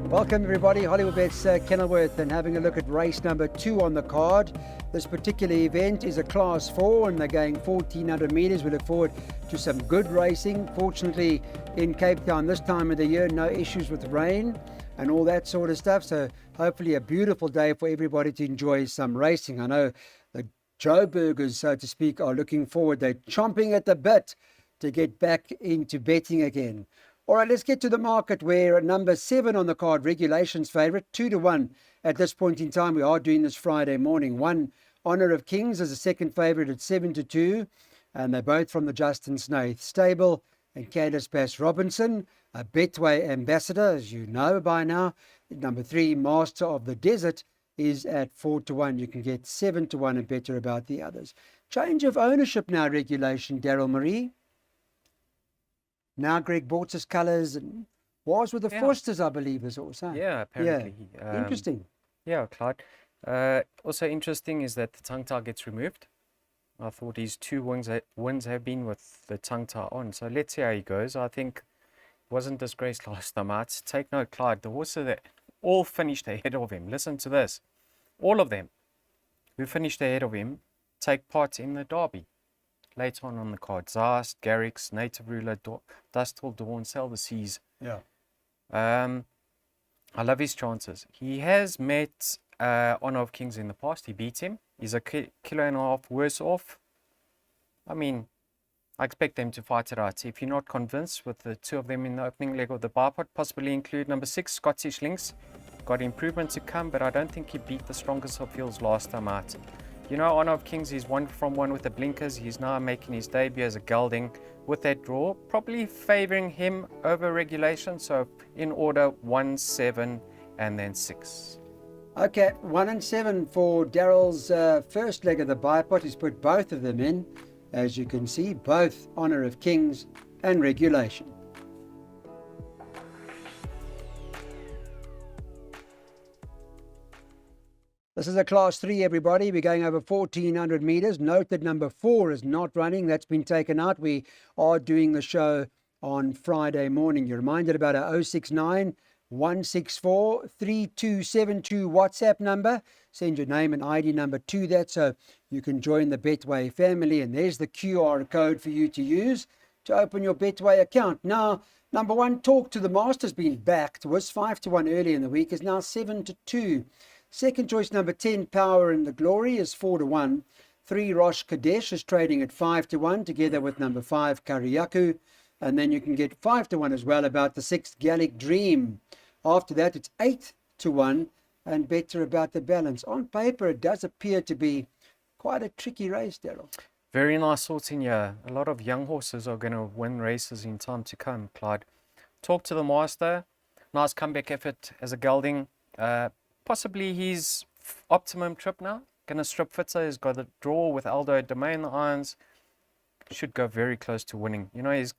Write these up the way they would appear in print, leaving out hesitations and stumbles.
Welcome everybody, Hollywoodbets Kenilworth, and having a look at race number 2 on the card. This particular event is a class 4 and they're going 1400 metres. We look forward to some good racing. Fortunately in Cape Town this time of the year, no issues with rain and all that sort of stuff. So hopefully a beautiful day for everybody to enjoy some racing. I know the Joburgers, so to speak, are looking forward. They're chomping at the bit to get back into betting again. All right, let's get to the market where number 7 on the card, Regulations favourite, 2-1 at this point in time. We are doing this Friday morning. One, Honour of Kings, as a second favourite at 7-2, and they're both from the Justin Snaith stable. And Candace Bass Robinson, a Betway ambassador, as you know by now. Number 3, Master of the Desert, is at 4-1. You can get 7-1 and better about the others. Change of ownership now, Regulation, Daryl Marie. Now Greg bought his colours and was with the Forsters, I believe, is also. Yeah, apparently. Yeah. Interesting. Yeah, Clyde. Also interesting is that the tongue tie gets removed. I thought his 2 wins have been with the tongue tie on. So let's see how he goes. I think he wasn't disgraced last time out. Take note, Clyde, the horses that all finished ahead of him. Listen to this. All of them who finished ahead of him take part in the Derby. Later on the card, Zast, Garrix, Native Ruler, Dustle Dawn, Sail the Seas. Yeah. I love his chances. He has met Honour of Kings in the past. He beat him. He's a kilo and a half worse off. I mean, I expect them to fight it out. If you're not convinced with the 2 of them in the opening leg of the bipod, possibly include number 6, Scottish Lynx. Got improvement to come, but I don't think he beat the strongest of fields last time out. You know, Honour of Kings, he's 1-from-1 with the blinkers. He's now making his debut as a gelding with that draw, probably favouring him over Regulation. So in order, 1, 7, and then 6. Okay, 1 and 7 for Daryl's first leg of the bipod. He's put both of them in, as you can see, both Honour of Kings and Regulation. This is a class 3, everybody. We're going over 1400 metres. Note that number 4 is not running. That's been taken out. We are doing the show on Friday morning. You're reminded about our 069 164 3272 WhatsApp number. Send your name and ID number to that so you can join the Betway family. And there's the QR code for you to use to open your Betway account. Now, number 1, Talk to the Master's been backed. Was 5-1 early in the week, is now 7-2. Second choice, number 10, Power and the Glory, is 4-1. 3, Rosh Kadesh, is trading at 5-1, together with number 5, Kariyaku. And then you can get 5-1 as well about the 6th, Gallic Dream. After that, it's 8-1 and better about the balance. On paper, it does appear to be quite a tricky race, Daryl. Very nice sorts in here. A lot of young horses are going to win races in time to come, Clyde. Talk to the Master. Nice comeback effort as a gelding. Possibly his optimum trip now. Gonna strip fitter. He's got a draw with Aldo Domain irons. Should go very close to winning. You know, he's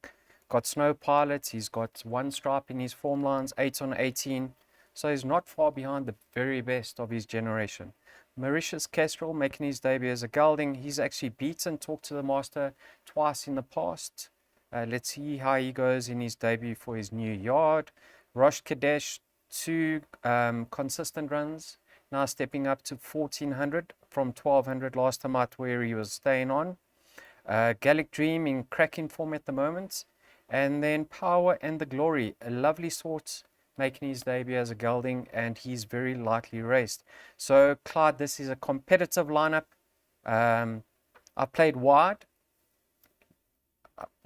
got Snow Pilot. He's got 1 stripe in his form lines, 8 on 18. So he's not far behind the very best of his generation. Mauritius Kestrel making his debut as a gelding. He's actually beaten Talk to the Master twice in the past. Let's see how he goes in his debut for his new yard. Rosh Kadesh, 2 consistent runs, now stepping up to 1400 from 1200 last time out where he was staying on. Gallic Dream in cracking form at the moment. And then Power and the Glory, a lovely sort, making his debut as a gelding, and he's very lightly raced. So Clyde, this is a competitive lineup. I played wide.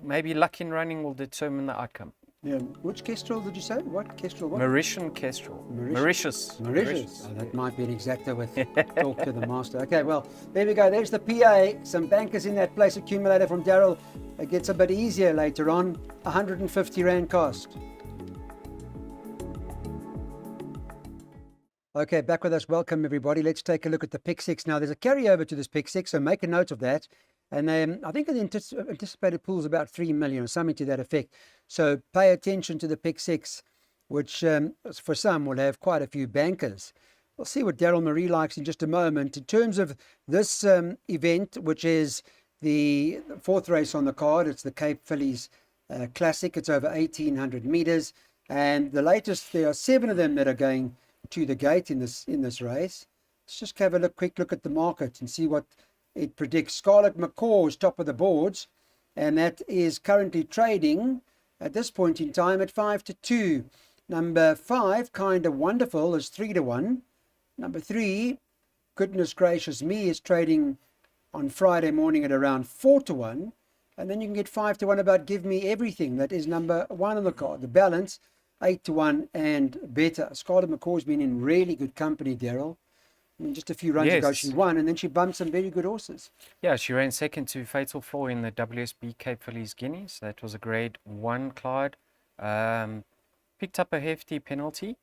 Maybe luck in running will determine the outcome. Yeah. Which Kestrel did you say? What Kestrel? What? Mauritian Kestrel. Mauritius. Oh, that might be an exacta with Talk to the Master. Okay, well, there we go. There's the PA. Some bankers in that place accumulator from Daryl. It gets a bit easier later on. 150 Rand cost. Okay, back with us. Welcome, everybody. Let's take a look at the pick 6. Now, there's a carryover to this pick 6, so make a note of that. And I think the anticipated pool is about 3 million or something to that effect. So pay attention to the pick 6, which for some will have quite a few bankers. We'll see what Daryl Marie likes in just a moment. In terms of this event, which is the 4th race on the card, it's the Cape Phillies Classic. It's over 1,800 metres. And the latest, there are 7 of them that are going to the gate in this race. Let's just have a quick look at the market and see what it predicts. Scarlet Macaw is top of the boards, and that is currently trading at this point in time at 5-2. Number 5, Kinda Wonderful, is 3-1. Number 3, Goodness Gracious Me, is trading on Friday morning at around 4-1. And then you can get 5-1 about Give Me Everything. That is number 1 on the card. The balance, 8-1 and better. Scarlet Macaw's been in really good company, Daryl. I mean, just a few runs ago she won, and then she bumped some very good horses. Yeah, she ran second to Fatal Flaw in the WSB Cape Phillies Guineas. That was a grade 1, Clyde. Picked up a hefty penalty.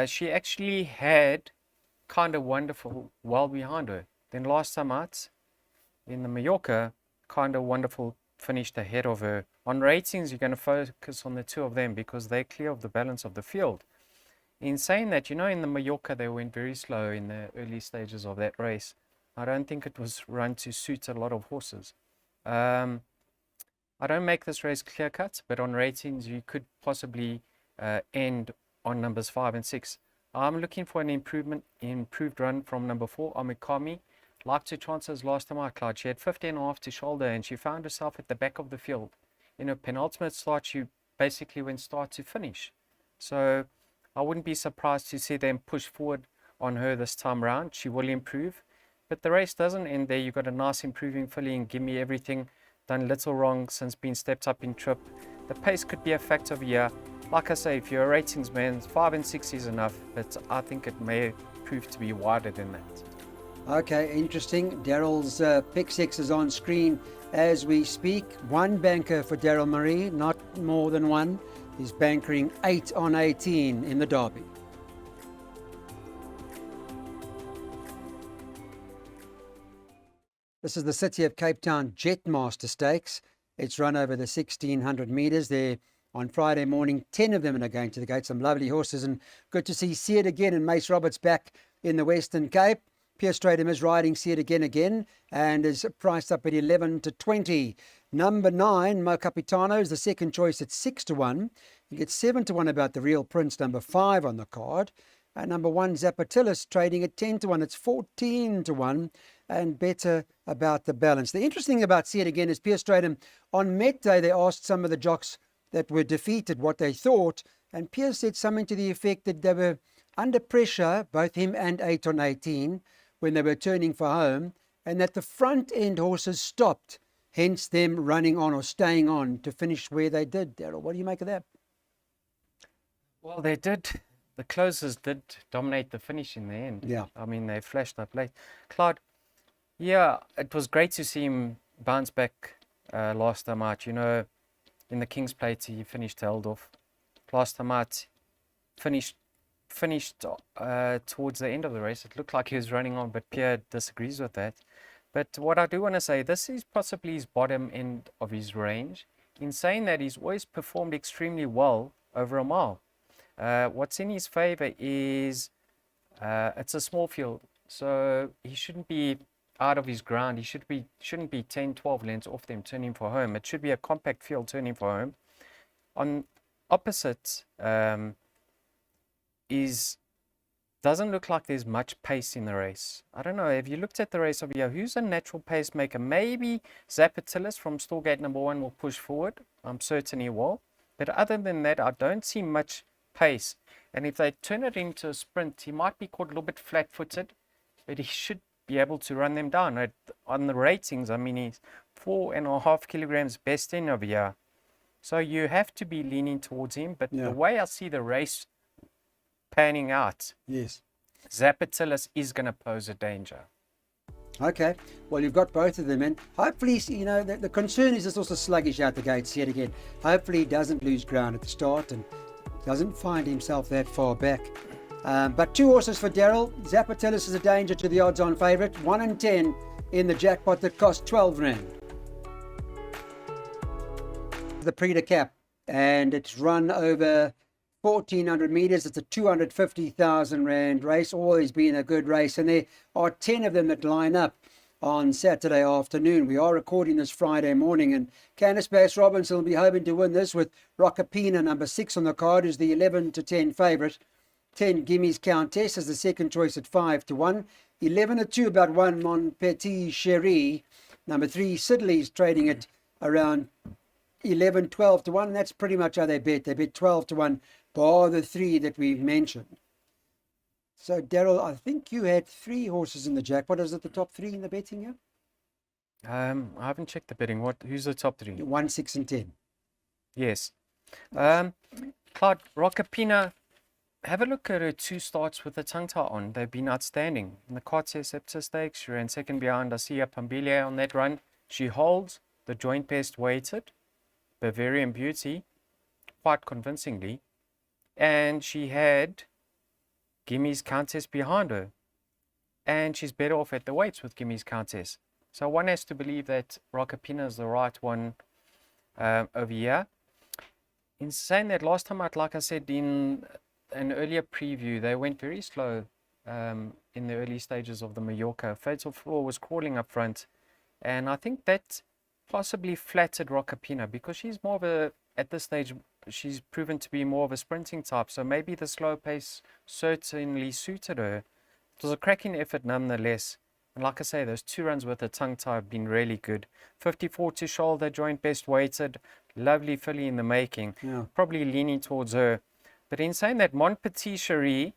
She actually had Kinda Wonderful well behind her. Then last time out in the Mallorca, Kinda Wonderful finished ahead of her. On ratings, you're going to focus on the 2 of them because they're clear of the balance of the field. In saying that, in the Mallorca, they went very slow in the early stages of that race. I don't think it was run to suit a lot of horses. I don't make this race clear cut, but on ratings, you could possibly end on numbers 5 and 6. I'm looking for an improved run from number 4, Amikami. Like to chances last time out, Clyde. She had 50.5 to shoulder, and she found herself at the back of the field. In her penultimate start, she basically went start to finish. So I wouldn't be surprised to see them push forward on her this time around. She will improve. But the race doesn't end there. You've got a nice improving filly and Give Me Everything. Done little wrong since being stepped up in trip. The pace could be a factor here. Like I say, if you're a ratings man, 5 and 6 is enough. But I think it may prove to be wider than that. Okay, interesting. Daryl's pick 6 is on screen as we speak. 1 banker for Daryl Marie, not more than 1. He's bankering 8 on 18 in the Derby. This is the City of Cape Town Jetmaster Stakes. It's run over the 1,600 metres there on Friday morning. 10 of them are going to the gate. Some lovely horses, and good to see It Again and Mace Roberts back in the Western Cape. Pierre Stratum is riding See It Again and is priced up at 11-20. Number 9, Mo Capitano, is the second choice at 6-1. You get 7-1 about the Real Prince, number 5 on the card. And number 1, Zapatilis, trading at 10-1. It's 14-1 and better about the balance. The interesting thing about See It Again is Pierre Stratum, on Met Day, they asked some of the jocks that were defeated what they thought. And Pierre said something to the effect that they were under pressure, both him and 8 on 18, when they were turning for home, and that the front end horses stopped, hence them running on or staying on to finish where they did. Daryl, what do you make of that? Well, they did. The closers did dominate the finish in the end. Yeah. I mean, they flashed up late. Clyde, yeah, it was great to see him bounce back last time out. In the King's Plate, he finished held off. Last time out, finished towards the end of the race. It looked like he was running on, but Pierre disagrees with that. But what I do want to say, this is possibly his bottom end of his range. In saying that, he's always performed extremely well over a mile. What's in his favor is it's a small field, so he shouldn't be out of his ground. He shouldn't be 10, 12 lengths off them turning for home. It should be a compact field turning for home. On opposite, doesn't look like there's much pace in the race. I don't know, have you looked at the race over here? Who's a natural pacemaker? Maybe Zapatilis from Stallgate number 1 will push forward. I'm certain he will. But other than that, I don't see much pace. And if they turn it into a sprint, he might be caught a little bit flat-footed, but he should be able to run them down. On the ratings, I mean, he's 4.5 kilograms best in over here. So you have to be leaning towards him. But the way I see the race panning out, yes, Zapatilis is going to pose a danger. Okay, well, you've got both of them, and hopefully, the concern is it's also sluggish out the gate. See It Again. Hopefully, he doesn't lose ground at the start and doesn't find himself that far back. But 2 horses for Daryl. Zapatilis is a danger to the odds-on favourite. 1 and 10 in the jackpot that cost 12 rand. The Prix de Cap, and it's run over 1,400 metres. It's a 250,000 rand race. Always been a good race, and there are 10 of them that line up on Saturday afternoon. We are recording this Friday morning, and Candice Bass-Robinson will be hoping to win this with Rockapina, number 6 on the card, is the 11 to 10 favourite. 10 Gimme's Countess is the second choice at 5 to 1. 11 to 2 about 1 Mon Petit Cherie. Number 3 Sidley's trading at around 11, 12 to 1. And that's pretty much how they bet. They bet 12 to 1, bar the 3 that we've mentioned. So, Daryl, I think you had 3 horses in the jackpot. Is it the top 3 in the betting here? I haven't checked the betting. Who's the top 3? 1, 6 and 10. Yes. Clyde, Rockapina, have a look at her 2 starts with the tongue tie on. They've been outstanding. In the Cartier Scepter Stakes, she ran second behind Asia Pambile on that run. She holds the joint best weighted Bavarian Beauty quite convincingly. And she had Gimme's Countess behind her. And she's better off at the weights with Gimme's Countess. So one has to believe that Rockapina is the right one over here. In saying that, last time out, like I said in an earlier preview, they went very slow in the early stages of the Mallorca. Fatal Flaw was crawling up front. And I think that possibly flattered Rockapina because she's more of a, at this stage, she's proven to be more of a sprinting type. So maybe the slow pace certainly suited her. It was a cracking effort nonetheless. And like I say, those 2 runs with the tongue tie have been really good. 54 to shoulder, joint best weighted. Lovely filly in the making. Yeah. Probably leaning towards her. But in saying that, Mon Petit Cherie,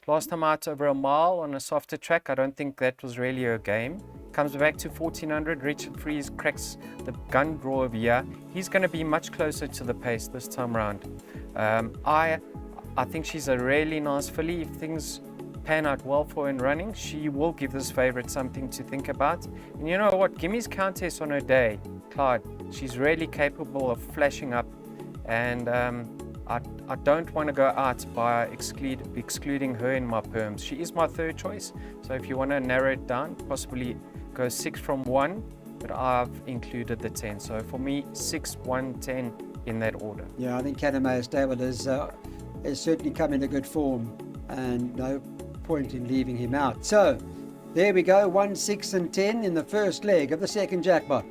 last time out over a mile on a softer track, I don't think that was really her game. Comes back to 1400. Richard Fries cracks the gun draw of here. He's going to be much closer to the pace this time round. I think she's a really nice filly. If things pan out well for her in running, she will give this favourite something to think about. And you know what? Gimme's Countess on her day, Clyde, she's really capable of flashing up. And I don't want to go out by excluding her in my perms. She is my 3rd choice. So if you want to narrow it down, possibly go 6 from 1, but I've included the 10. So for me, 6, 1, 10 in that order. Yeah, I think Canamaeus Stable is certainly come into good form, and no point in leaving him out. So there we go, 1, 6 and 10 in the first leg of the second jackpot.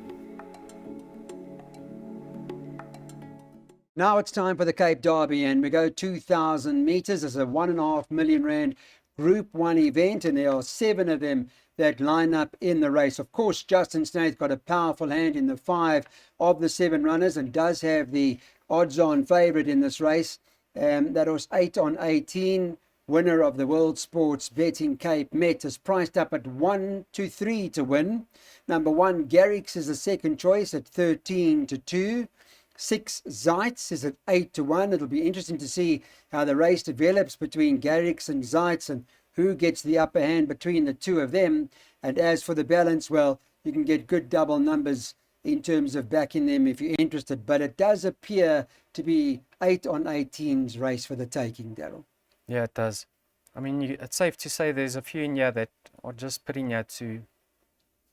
Now it's time for the Cape Derby, and we go 2,000 metres. It's a R1.5 million Group 1 event, and there are 7 of them that line up in the race. Of course, Justin Snaith got a powerful hand in the 5 of the 7 runners and does have the odds-on favourite in this race. That was 8 on 18. Winner of the World Sports Betting Cape Met is priced up at 1 to 3 to win. Number 1, Garrix is the second choice at 13 to 2. 6 Zeitz is at 8 to 1. It'll be interesting to see how the race develops between Garrix and Zeitz and who gets the upper hand between the 2 of them. And as for the balance, well, you can get good double numbers in terms of backing them if you're interested. But it does appear to be 8 on 18's race for the taking, Daryl. Yeah, it does. I mean, it's safe to say there's a few in here that are just putting here to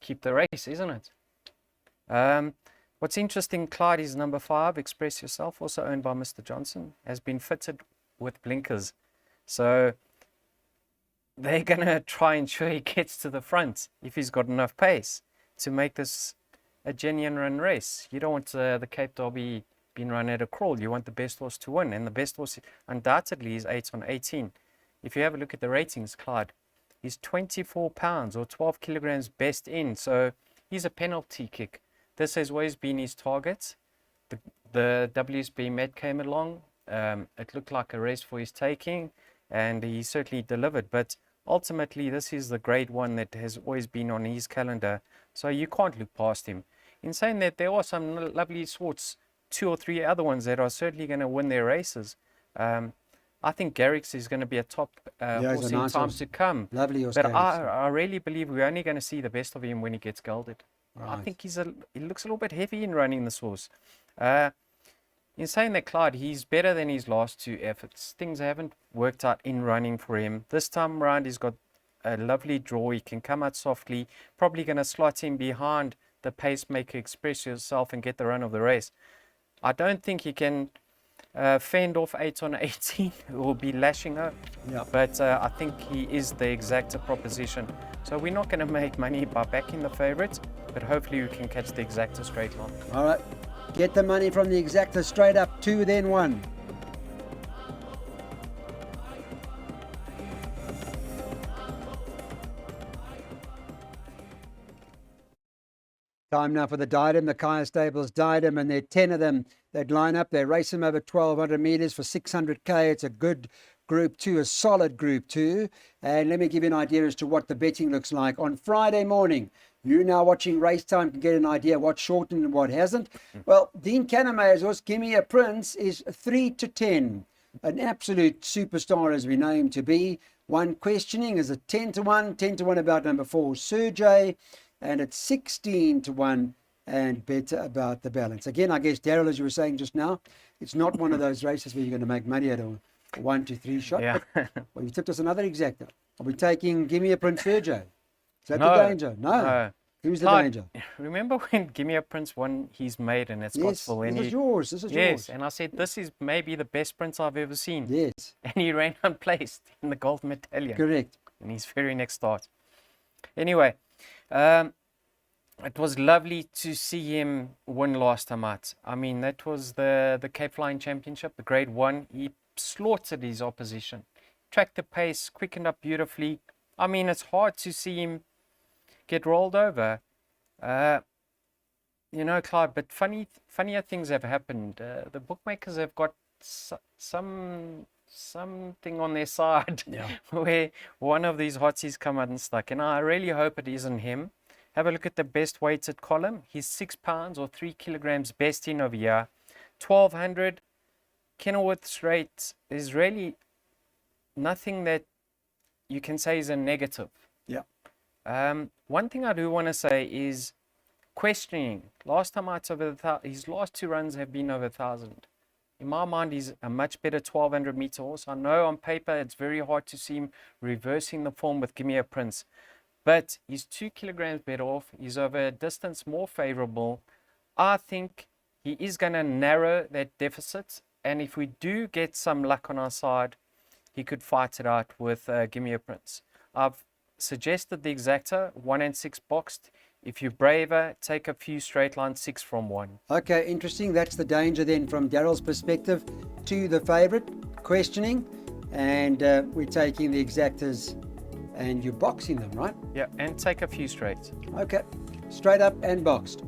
keep the race, isn't it? What's interesting, Clyde, is number 5, Express Yourself, also owned by Mr. Johnson, has been fitted with blinkers. So they're going to try and ensure he gets to the front if he's got enough pace to make this a genuine run race. You don't want the Cape Derby being run at a crawl. You want the best horse to win. And the best horse undoubtedly is 8 on 18. If you have a look at the ratings, Clyde, he's 24 pounds or 12 kilograms best in. So he's a penalty kick. This has always been his target. The WSB Met came along. It looked like a race for his taking, and he certainly delivered. But ultimately, this is the grade 1 that has always been on his calendar. So you can't look past him. In saying that, there are some lovely sorts, 2 or 3 other ones that are certainly going to win their races. I think Garrix is going to be a top horse in times to come. Lovely horse. But I really believe we're only going to see the best of him when he gets gelded. Right. I think he looks a little bit heavy in running this horse. In saying that, Clyde, he's better than his last 2 efforts. Things haven't worked out in running for him. This time around, he's got a lovely draw. He can come out softly. Probably going to slot in behind the pacemaker, Express Yourself, and get the run of the race. I don't think he can fend off 8 on 18. It will be lashing up. Yeah. But I think he is the exacta proposition. So we're not going to make money by backing the favourites, but hopefully we can catch the exacta straight line. All right. Get the money from the exacta straight up, 2 then 1. Time now for the Diadem, the Kaya Stables Diadem, and there are 10 of them that line up. They race them over 1,200 metres for 600k. It's a good Group 2, a solid Group 2. And let me give you an idea as to what the betting looks like. On Friday morning, you now watching Race Time can get an idea what shortened and what hasn't. Well, Dean Canama's horse, Gimme a Prince, is 3 to 10. An absolute superstar as we know him to be. One questioning is a 10 to 1, 10 to 1 about number 4, Sergey. And it's 16 to 1 and better about the balance. Again, I guess, Daryl, as you were saying just now, it's not one of those races where you're going to make money at a 1 to 3 shot. Yeah. Well, you tipped us another exacta. Are we taking Gimme a Prince Sergey? Is that No, the danger? No. Who's the Clyde, danger? Remember when Gimme a Prince won his maiden at Yes, Scottsville? this And is yours. This is yes, yours. and I said, this is maybe the best Prince I've ever seen. Yes, And he ran unplaced in the gold medallion correct. in his very next start. Anyway, it was lovely to see him win last time out. I mean, that was the Cape Flying Championship, the Grade 1. He slaughtered his opposition, tracked the pace, quickened up beautifully. I mean, it's hard to see him get rolled over. You know, Clyde, but funnier things have happened. The bookmakers have got something on their side where one of these hotsies come unstuck, and I really hope it isn't him. Have a look at the best weighted column. He's 6 pounds or 3 kilograms best in of year. 1200. Kenilworth's rate is really nothing that you can say is a negative. Yeah. One thing I do want to say is questioning. Last time out his last 2 runs have been over 1,000. In my mind, he's a much better 1,200 meter horse. I know on paper it's very hard to see him reversing the form with Gimme a Prince. But he's 2 kilograms better off. He's over a distance more favorable. I think he is going to narrow that deficit. And if we do get some luck on our side, he could fight it out with Gimme a Prince. I've suggested the exacta, 1 and 6 boxed. If you're braver, take a few straight line 6 from 1. Okay, interesting. That's the danger then from Daryl's perspective to the favourite, questioning. And we're taking the exactas and you're boxing them, right? Yeah, and take a few straights. Okay, straight up and boxed.